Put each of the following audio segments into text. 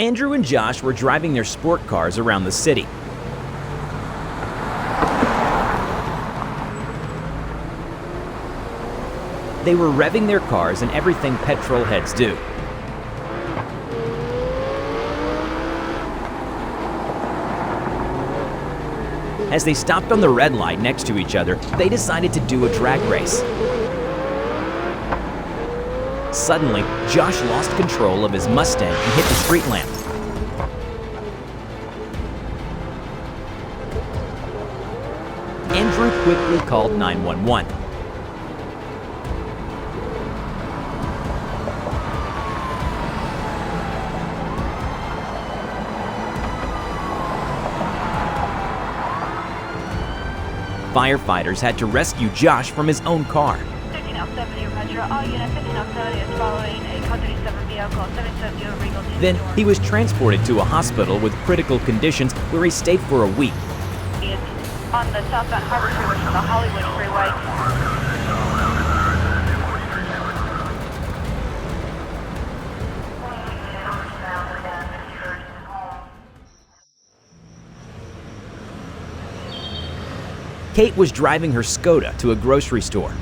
Andrew and Josh were driving their sport cars around the city. They were revving their cars and everything petrol heads do. As they stopped on the red light next to each other, they decided to do a drag race. Suddenly, Josh lost control of his Mustang and hit the street lamp. Andrew quickly called 911. Firefighters had to rescue Josh from his own car. 1570, Roger. All units, 1570 is following a code 37 vehicle, 770 Regal. Then he was transported to a hospital with critical conditions where he stayed for a week. He is on the southbound Harbor Freeway from the Hollywood Freeway. Kate was driving her Skoda to a grocery store.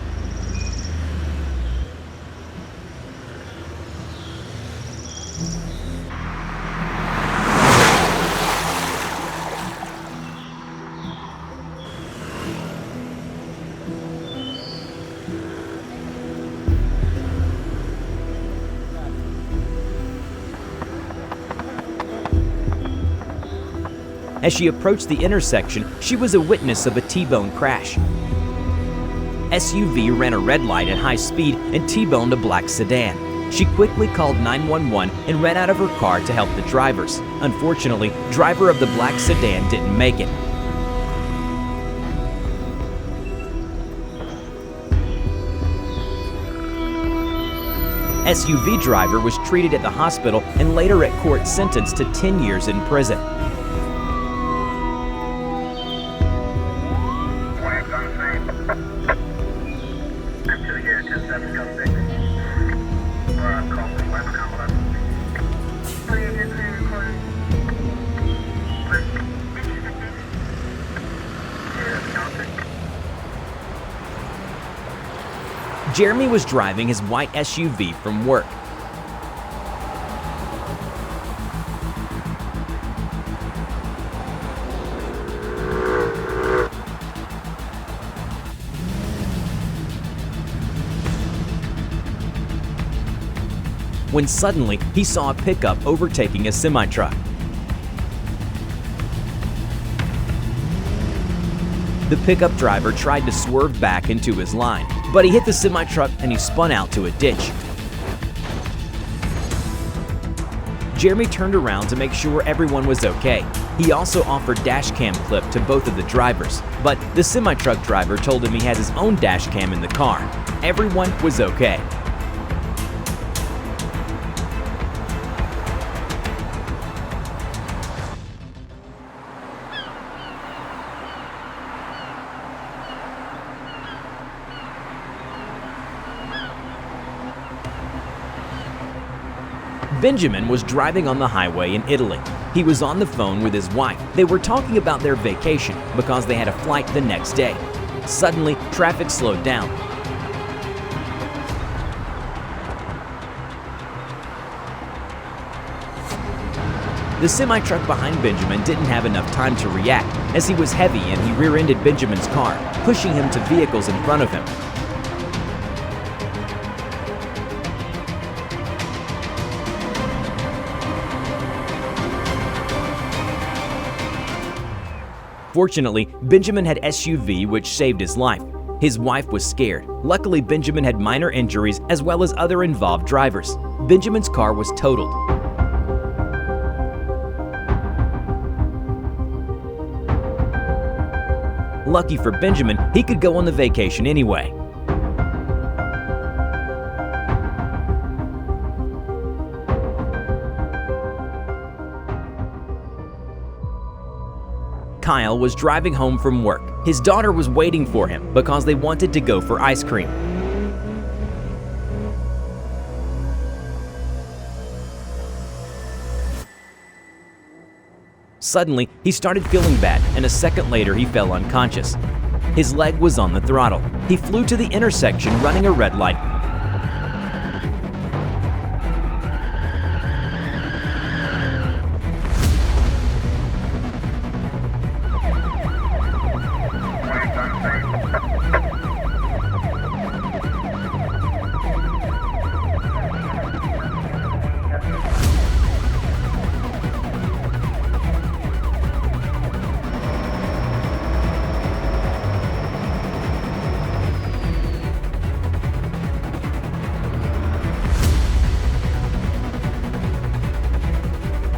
As she approached the intersection, she was a witness of a T-bone crash. SUV ran a red light at high speed and T-boned a black sedan. She quickly called 911 and ran out of her car to help the drivers. Unfortunately, driver of the black sedan didn't make it. SUV driver was treated at the hospital and later at court sentenced to 10 years in prison. Jeremy was driving his white SUV from work. When suddenly he saw a pickup overtaking a semi-truck. The pickup driver tried to swerve back into his line, but he hit the semi-truck and he spun out to a ditch. Jeremy turned around to make sure everyone was okay. He also offered dash cam clip to both of the drivers, but the semi-truck driver told him he has his own dash cam in the car. Everyone was okay. Benjamin was driving on the highway in Italy. He was on the phone with his wife. They were talking about their vacation because they had a flight the next day. Suddenly, traffic slowed down. The semi-truck behind Benjamin didn't have enough time to react, as he was heavy and he rear-ended Benjamin's car, pushing him to vehicles in front of him. Fortunately, Benjamin had SUV, which saved his life. His wife was scared. Luckily, Benjamin had minor injuries as well as other involved drivers. Benjamin's car was totaled. Lucky for Benjamin, he could go on the vacation anyway. Kyle was driving home from work. His daughter was waiting for him because they wanted to go for ice cream. Suddenly, he started feeling bad, and a second later he fell unconscious. His leg was on the throttle. He flew to the intersection running a red light.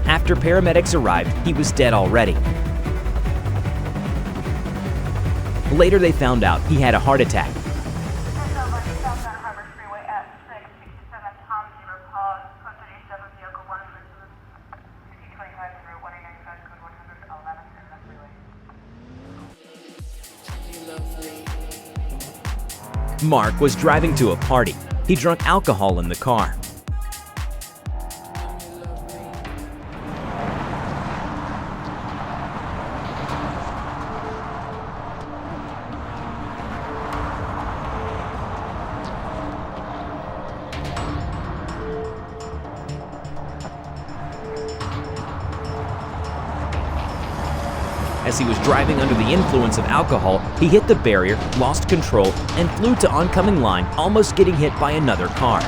After paramedics arrived, he was dead already. Later they found out he had a heart attack. Mark was driving to a party. He drank alcohol in the car. As he was driving under the influence of alcohol, he hit the barrier, lost control, and flew to oncoming line, almost getting hit by another car.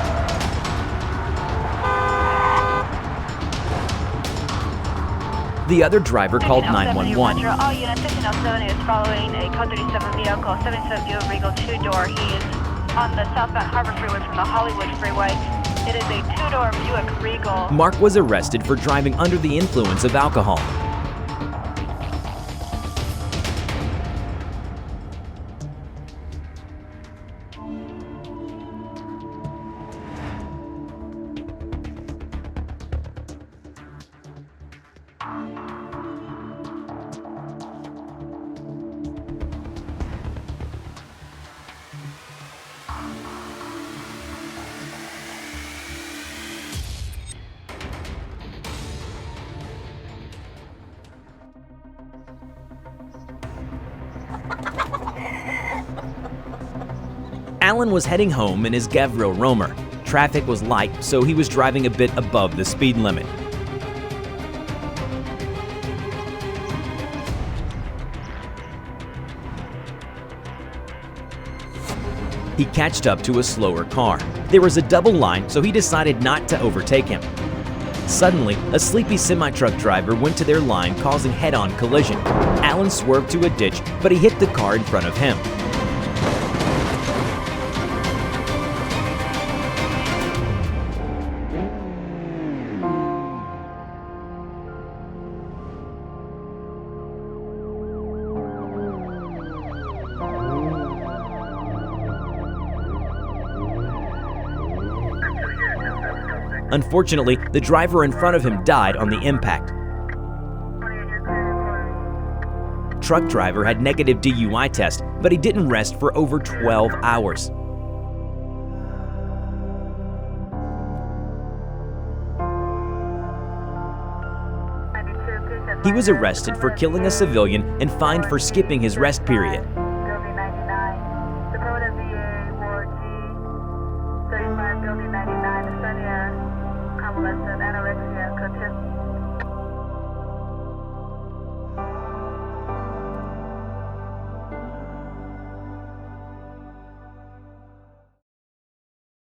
The other driver called 911. All units, 1507 is following a code 37 vehicle, 770 Regal 2-door. He is on the southbound Harbor Freeway from the Hollywood Freeway. It is a 2-door Buick Regal. Mark was arrested for driving under the influence of alcohol. Alan was heading home in his Gavril Roamer. Traffic was light, so he was driving a bit above the speed limit. He catched up to a slower car. There was a double line, so he decided not to overtake him. Suddenly, a sleepy semi-truck driver went to their line, causing head-on collision. Alan swerved to a ditch, but he hit the car in front of him. Unfortunately, the driver in front of him died on the impact. Truck driver had negative DUI test, but he didn't rest for over 12 hours. He was arrested for killing a civilian and fined for skipping his rest period.